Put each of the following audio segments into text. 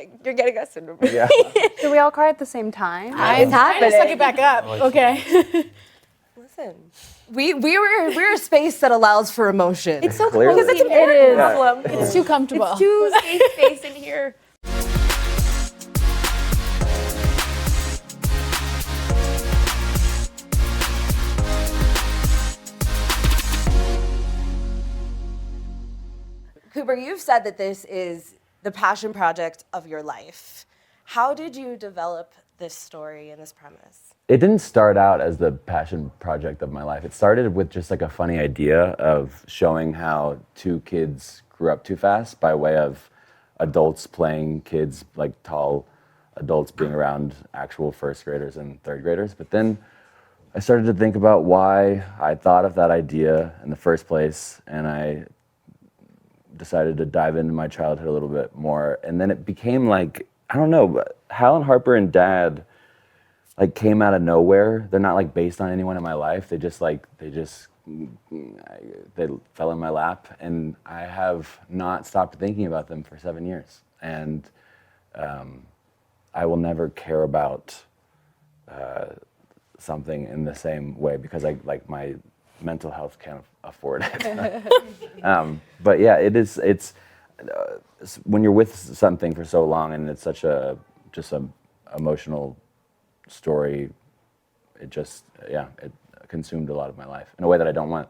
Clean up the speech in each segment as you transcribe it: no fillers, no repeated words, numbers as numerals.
crying. You're getting us into Yeah. Did we all cry at the same time? It's happening. Suck it back up. Okay. Listen, we're a space that allows for emotion. It's so Clearly. cozy. It is. Yeah. It's too comfortable. It's too safe space in here. Cooper, you've said that this is the passion project of your life. How did you develop this story and this premise? It didn't start out as the passion project of my life. It started with just like a funny idea of showing how two kids grew up too fast by way of adults playing kids, like tall adults being around actual first graders and third graders. But then I started to think about why I thought of that idea in the first place, and I decided to dive into my childhood a little bit more. And then it became like, I don't know, Hal and Harper and Dad like came out of nowhere. They're not like based on anyone in my life. They fell in my lap, and I have not stopped thinking about them for 7 years. And I will never care about something in the same way because my mental health can't afford it. But yeah, it's when you're with something for so long and it's such a emotional story, it consumed a lot of my life in a way that I don't want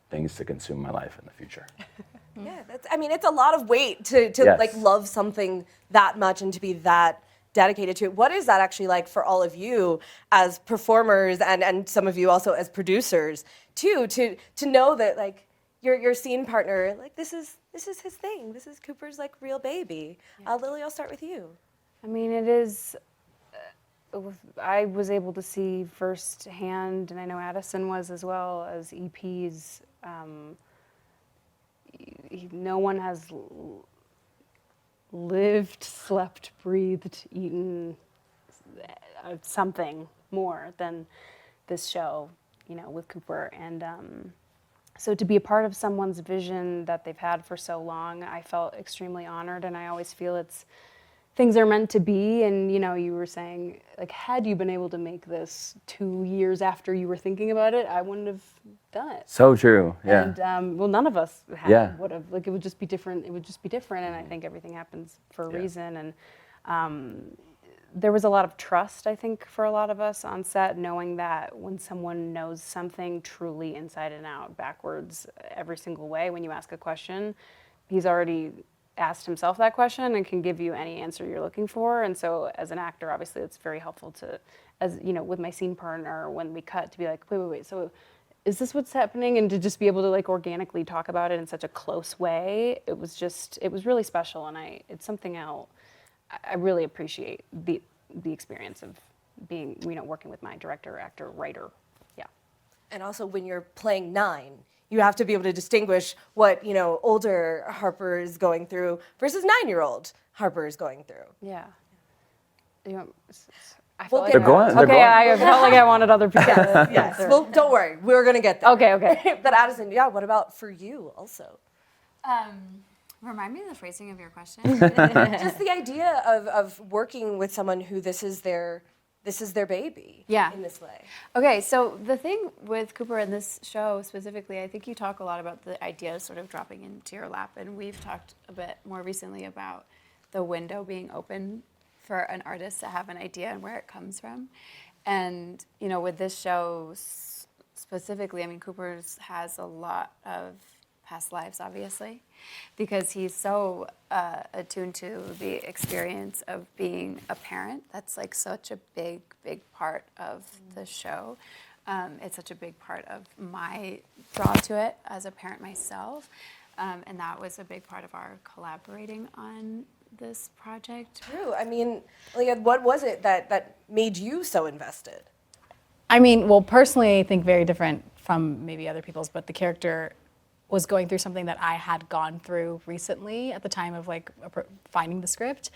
things to consume my life in the future. Yeah, it's a lot of weight to Yes. like love something that much and to be that dedicated to it. What is that actually like for all of you as performers and some of you also as producers too, to know that like your scene partner, like this is his thing. This is Cooper's like real baby. Lily, I'll start with you. I mean, it is. I was able to see firsthand, and I know Addison was as well, as EPs. No one has lived, slept, breathed, eaten something more than this show, with Cooper. And so to be a part of someone's vision that they've had for so long, I felt extremely honored, and I always feel things are meant to be. And you were saying, like, had you been able to make this 2 years after you were thinking about it, I wouldn't have done it. So true, yeah. And well, none of us would have. Like, it would just be different. It would just be different. And I think everything happens for a reason. And there was a lot of trust, I think, for a lot of us on set, knowing that when someone knows something truly inside and out, backwards, every single way, when you ask a question, he's already asked himself that question and can give you any answer you're looking for. And so as an actor, obviously it's very helpful to, as with my scene partner, when we cut, to be like, wait, so is this what's happening? And to just be able to like organically talk about it in such a close way, it was really special. And it's something I really appreciate the experience of being, working with my director, actor, writer. Yeah. And also when you're playing 9, you have to be able to distinguish what, older Harper is going through versus 9-year-old Harper is going through. Yeah. I We'll felt get They're going. I felt like I wanted other people. Yes. Well, don't worry. We're going to get there. Okay. But Addison, what about for you also? Remind me of the phrasing of your question. Just the idea of working with someone who this is their baby in this way. Okay, so the thing with Cooper in this show specifically, I think you talk a lot about the idea sort of dropping into your lap, and we've talked a bit more recently about the window being open for an artist to have an idea and where it comes from. And, with this show specifically, I mean, Cooper has a lot of past lives, obviously, because he's so attuned to the experience of being a parent. That's like such a big part of the show. It's such a big part of my draw to it as a parent myself. And that was a big part of our collaborating on this project. True. I mean, what was it that made you so invested? I mean, well, personally, I think very different from maybe other people's, but the character was going through something that I had gone through recently at the time of like finding the script.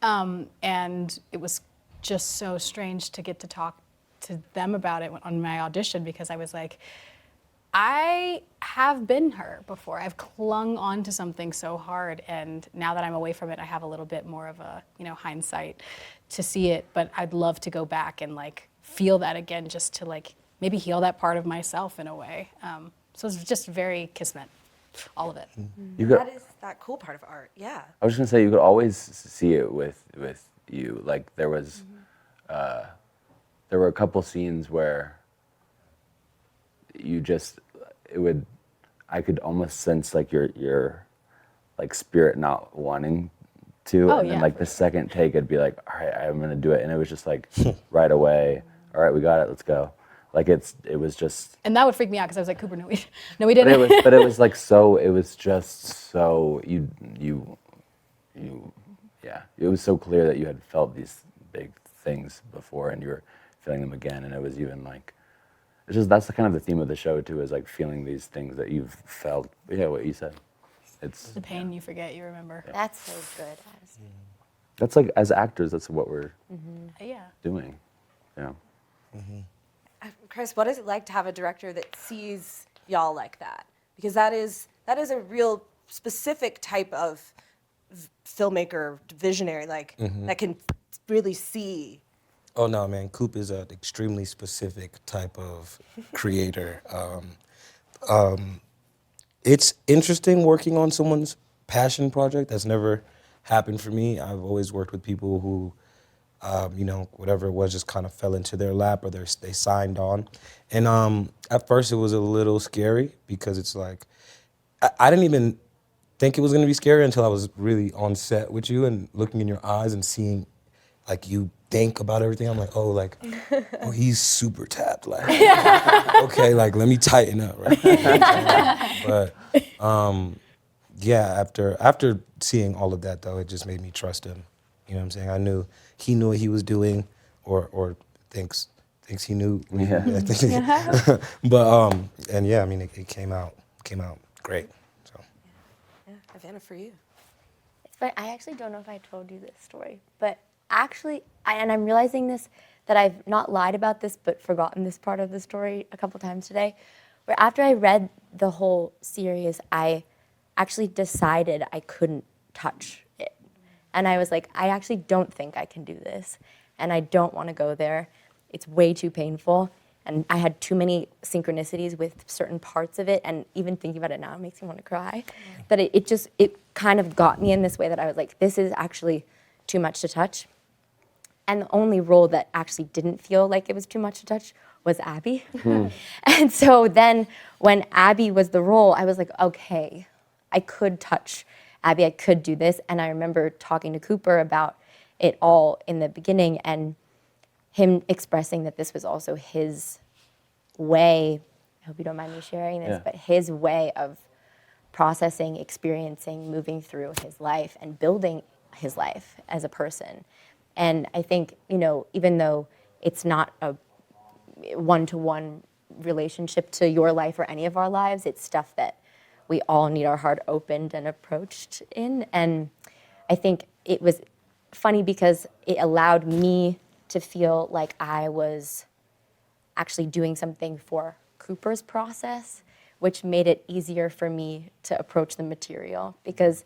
And it was just so strange to get to talk to them about it on my audition, because I was like, I have been her before. I've clung on to something so hard, and now that I'm away from it, I have a little bit more of a, hindsight to see it, but I'd love to go back and like feel that again, just to like maybe heal that part of myself in a way. So it's just very kismet, all of it. That is that cool part of art. Yeah. I was just gonna say you could always see it with you. Like there was, there were a couple scenes where I could almost sense like your like spirit not wanting to, Oh, and then yeah, like for the sure. second take, it'd be like, all right, I'm gonna do it, and it was just like right away. All right, we got it. Let's go. Like it was just. And that would freak me out because I was like, Cooper, no, we But didn't. it was like so. It was just so yeah. It was so clear that you had felt these big things before, and you were feeling them again, and it was even like. It's just that's the kind of the theme of the show too, is like feeling these things that you've felt. Yeah, what you said. It's The pain you forget, you remember. That's so good, Addison. that's like as actors, that's what we're Yeah. doing. Yeah. Chris, what is it like to have a director that sees y'all like that? Because that is a real specific type of filmmaker, visionary, like that can really see. Oh no, man! Coop is an extremely specific type of creator. It's interesting working on someone's passion project. That's never happened for me. I've always worked with people who, whatever it was, just kind of fell into their lap or they signed on. And at first it was a little scary because it's like, I didn't even think it was gonna be scary until I was really on set with you and looking in your eyes and seeing like you think about everything. I'm like, oh, he's super tapped. Like, okay, like let me tighten up, right? But yeah, after seeing all of that though, it just made me trust him. You know what I'm saying? I knew he knew what he was doing, or thinks he knew. Yeah. But and yeah, I mean it came out great. So Yeah, Havana, for you. It's funny, I actually don't know if I told you this story, but actually, and I'm realizing this, that I've not lied about this, but forgotten this part of the story a couple times today, where after I read the whole series, I actually decided I couldn't touch it. And I was like, I actually don't think I can do this, and I don't want to go there. It's way too painful, and I had too many synchronicities with certain parts of it, and even thinking about it now, it makes me want to cry. That it kind of got me in this way that I was like, this is actually too much to touch. And the only role that actually didn't feel like it was too much to touch was Abby. And so then when Abby was the role, I was like, okay, I could touch Abby, I could do this. And I remember talking to Cooper about it all in the beginning and him expressing that this was also his way, I hope you don't mind me sharing this, Yeah. but his way of processing, experiencing, moving through his life and building his life as a person. And I think, even though it's not a one-to-one relationship to your life or any of our lives, it's stuff that we all need our heart opened and approached in. And I think it was funny because it allowed me to feel like I was actually doing something for Cooper's process, which made it easier for me to approach the material, because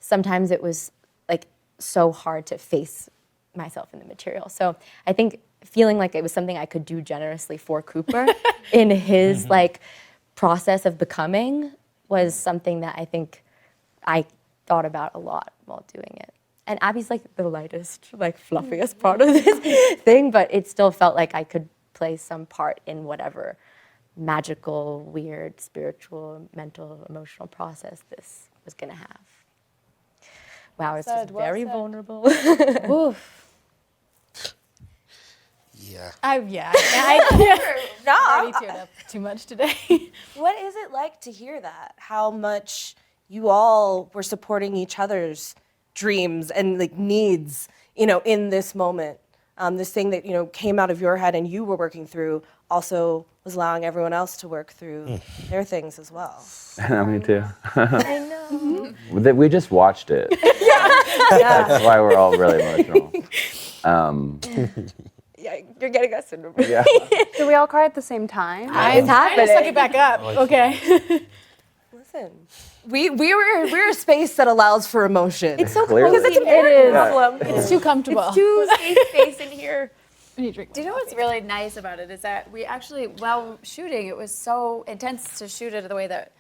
sometimes it was like so hard to face myself in the material. So I think feeling like it was something I could do generously for Cooper in his like process of becoming was something that I think I thought about a lot while doing it. And Abby's like the lightest, like fluffiest part of this thing, but it still felt like I could play some part in whatever magical, weird, spiritual, mental, emotional process this was gonna have. Wow, it's just Well very said. vulnerable. Oof. yeah. I No. already teared up too much today. What is it like to hear that? How much you all were supporting each other's dreams and like needs, in this moment. This thing that, came out of your head and you were working through also was allowing everyone else to work through their things as well. Me too. I know. We just watched it. That's why we're all really emotional. Yeah, You're getting us in. Yeah. Did we all cry at the same time? It's I just suck happening. it back up. Okay. Listen, we're a space that allows for emotion. It's so Clearly. cozy. It is. problem. It's too comfortable. It's too safe space in here. I need to drink Do you know what's really nice about it is that we actually, while shooting, it was so intense to shoot it the way that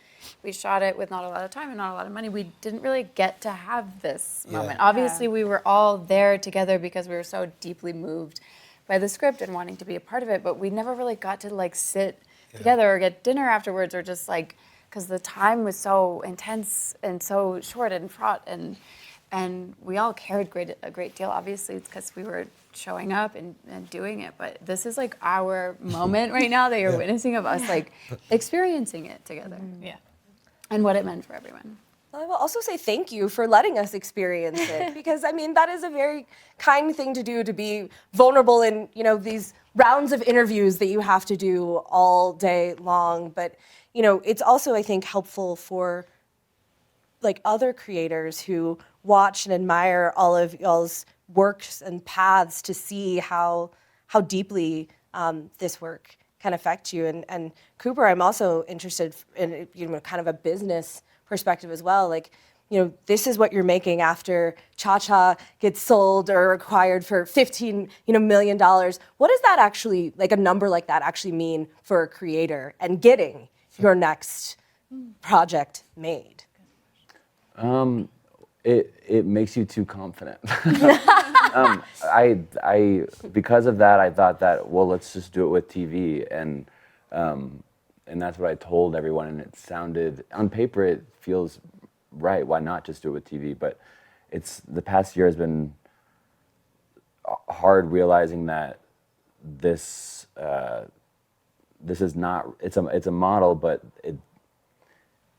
we shot it with not a lot of time and not a lot of money. We didn't really get to have this moment. Obviously, we were all there together because we were so deeply moved by the script and wanting to be a part of it, but we never really got to like sit together or get dinner afterwards or just like, because the time was so intense and so short and fraught and we all cared a great deal. Obviously, it's because we were showing up and doing it, but this is like our moment right now that you're witnessing of us like experiencing it together. Yeah. And what it meant for everyone. Well, I will also say thank you for letting us experience it because I mean that is a very kind thing to do, to be vulnerable in these rounds of interviews that you have to do all day long. But it's also I think helpful for like other creators who watch and admire all of y'all's works and paths to see how deeply this work can affect you. And Cooper, I'm also interested in kind of a business perspective as well. Like, this is what you're making after Cha-Cha gets sold or acquired for $15 million. What does that actually, like a number like that, actually mean for a creator and getting your next project made? It makes you too confident. I because of that, I thought that, well, let's just do it with TV, and that's what I told everyone, and it sounded, on paper, it feels right. Why not just do it with TV? But the past year has been hard realizing that this is not, it's a model, but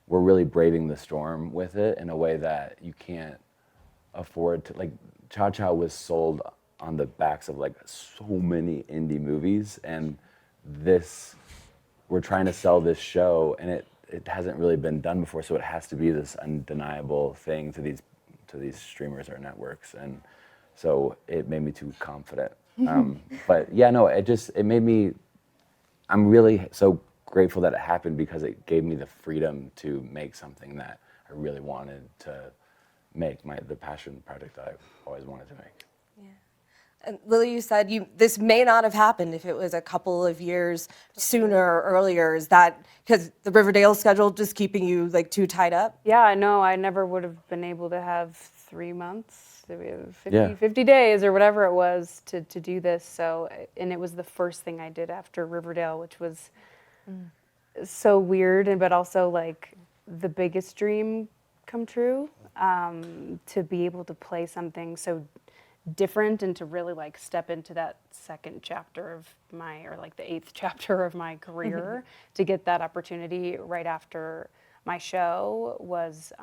we're really braving the storm with it in a way that you can't afford to. Like, Cha-Cha was sold on the backs of like so many indie movies, and we're trying to sell this show, and it hasn't really been done before, so it has to be this undeniable thing to these streamers or networks, and so it made me too confident. But yeah, no, it made me, I'm really so grateful that it happened because it gave me the freedom to make something that I really wanted to make, the passion project that I've always wanted to make. Yeah. And Lili, you said this may not have happened if it was a couple of years sooner or earlier. Is that because the Riverdale schedule just keeping you like too tied up? Yeah, no, I never would have been able to have 3 months, 50 days or whatever it was to do this. So, and it was the first thing I did after Riverdale, which was so weird, but also like the biggest dream come true, to be able to play something so different and to really like step into that second chapter of the 8th chapter of my career. To get that opportunity right after my show was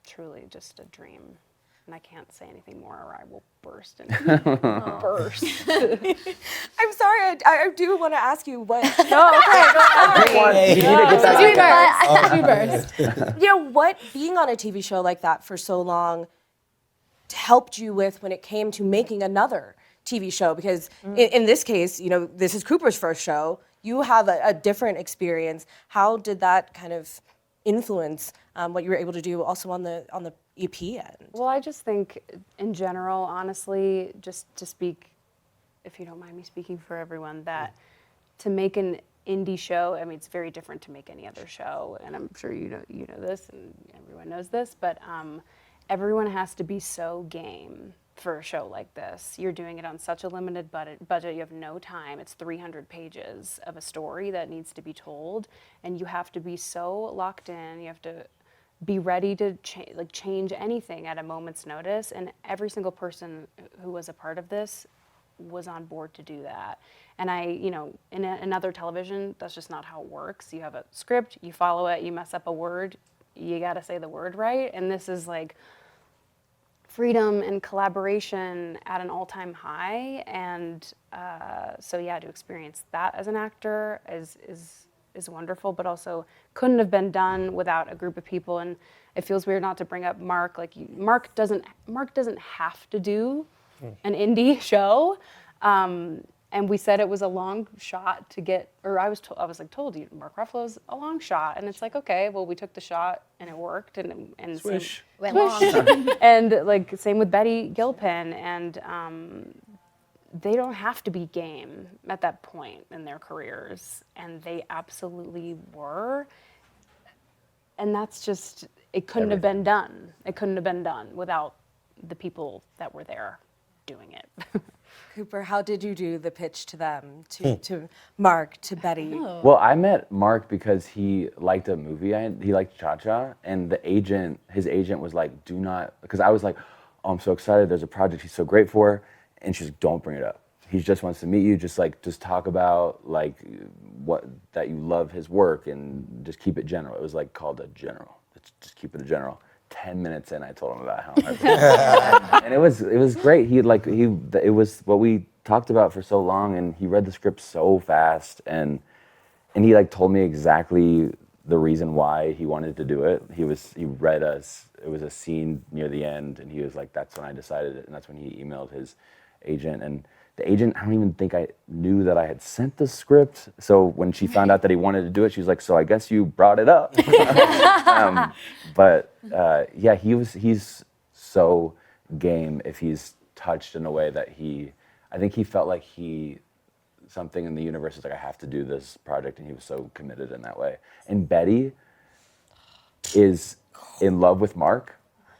truly just a dream. And I can't say anything more or I will burst into burst. I'm sorry, I do want to ask you what. Oh, okay, go on. You need to get that Two bursts. What being on a TV show like that for so long helped you with when it came to making another TV show? Because in this case, this is Cooper's first show. You have a different experience. How did that kind of influence what you were able to do also on the EP end? Well, I just think in general, honestly, just to speak, if you don't mind me speaking for everyone, that to make an indie show, I mean, it's very different to make any other show, and I'm sure you know this, and everyone knows this, but everyone has to be so game for a show like this. You're doing it on such a limited budget. You have no time. It's 300 pages of a story that needs to be told, and you have to be so locked in. You have to be ready to change anything at a moment's notice, and every single person who was a part of this was on board to do that. And in another television, that's just not how it works. You have a script, you follow it, you mess up a word, you gotta say the word right, and this is like freedom and collaboration at an all-time high, and so yeah, to experience that as an actor is wonderful, but also couldn't have been done without a group of people. And it feels weird not to bring up Mark. Like Mark doesn't have to do an indie show. And we said it was a long shot to get, or I was told you, Mark Ruffalo's a long shot. And it's like, okay, well, we took the shot and it worked. And Swish. Went long. and like same with Betty Gilpin. And they don't have to be game at that point in their careers. And they absolutely were. And that's just, it couldn't have been done. It couldn't have been done without the people that were there doing it. Cooper, how did you do the pitch to them, to Mark, to Betty? Well, I met Mark because he liked a movie. He liked Cha-Cha, and his agent was like, do not, because I was like, oh, I'm so excited. There's a project he's so great for. And she's like, don't bring it up. He just wants to meet you. Just talk about like that you love his work and just keep it general. It was like called a general. Just keep it a general. 10 minutes in, I told him about how and it was great. It was what we talked about for so long, and he read the script so fast, and he like told me exactly the reason why he wanted to do it. He read us. It was a scene near the end, and he was like, "That's when I decided it," and that's when he emailed his agent. And the agent, I don't even think I knew that I had sent the script. So when she found out that he wanted to do it, she was like, "So I guess you brought it up." Yeah, he's so game if he's touched in a way that I think he felt like something in the universe was like, I have to do this project, and he was so committed in that way. And Betty is in love with Mark.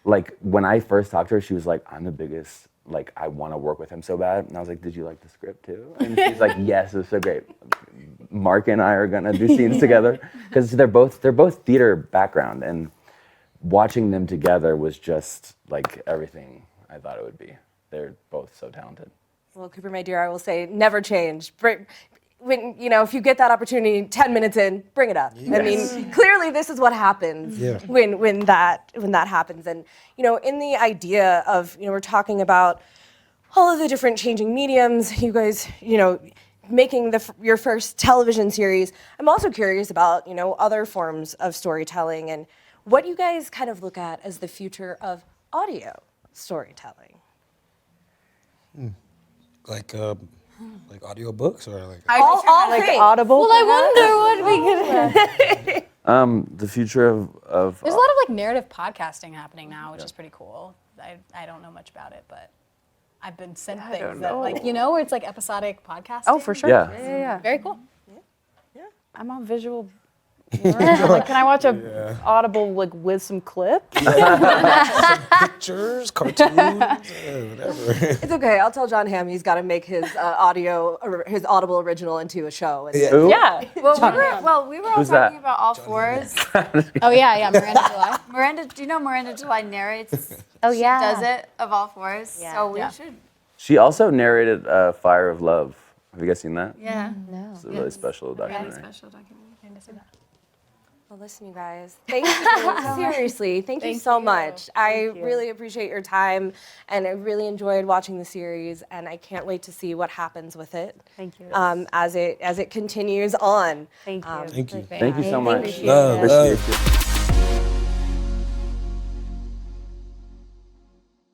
Like when I first talked to her, she was like, I'm the biggest, like I want to work with him so bad. And I was like, did you like the script too? And she's like, yes, it was so great. Mark and I are gonna do scenes together, because they're both theater background, and watching them together was just like everything I thought it would be. They're both so talented. Well, Cooper, my dear, I will say, never change. When if you get that opportunity, 10 minutes in, bring it up. Yes. I mean, clearly this is what happens when that happens. And in the idea of we're talking about all of the different changing mediums. You guys, making your first television series. I'm also curious about other forms of storytelling and what you guys kind of look at as the future of audio storytelling. Like audiobooks or like All like things. Audible. Well, I wonder what we could. The future of There's a lot of like narrative podcasting happening now, which is pretty cool. I don't know much about it, but I've been sent things that like where it's like episodic podcasting. Oh, for sure. Yeah. Very cool. I'm on visual. Like, can I watch a Audible like with some clips? pictures, cartoons, whatever. It's okay. I'll tell John Hamm he's got to make his his Audible original into a show. And Yeah. Well, we were all Who's that? talking about All Fours. Oh yeah, Miranda July. Do you know Miranda July narrates? Oh yeah. She does it of All Fours. Yeah. So we Yeah. should. She also narrated Fire of Love. Have you guys seen that? Yeah. No. It's a really special documentary. Special documentary. I didn't see that. Well, listen, you guys. Thank you. Seriously, thank you so much. I really appreciate your time, and I really enjoyed watching the series, and I can't wait to see what happens with it. Thank you. As it continues on. Thank you. Thank you. Thank you so much. Thank you. Love. Appreciate you.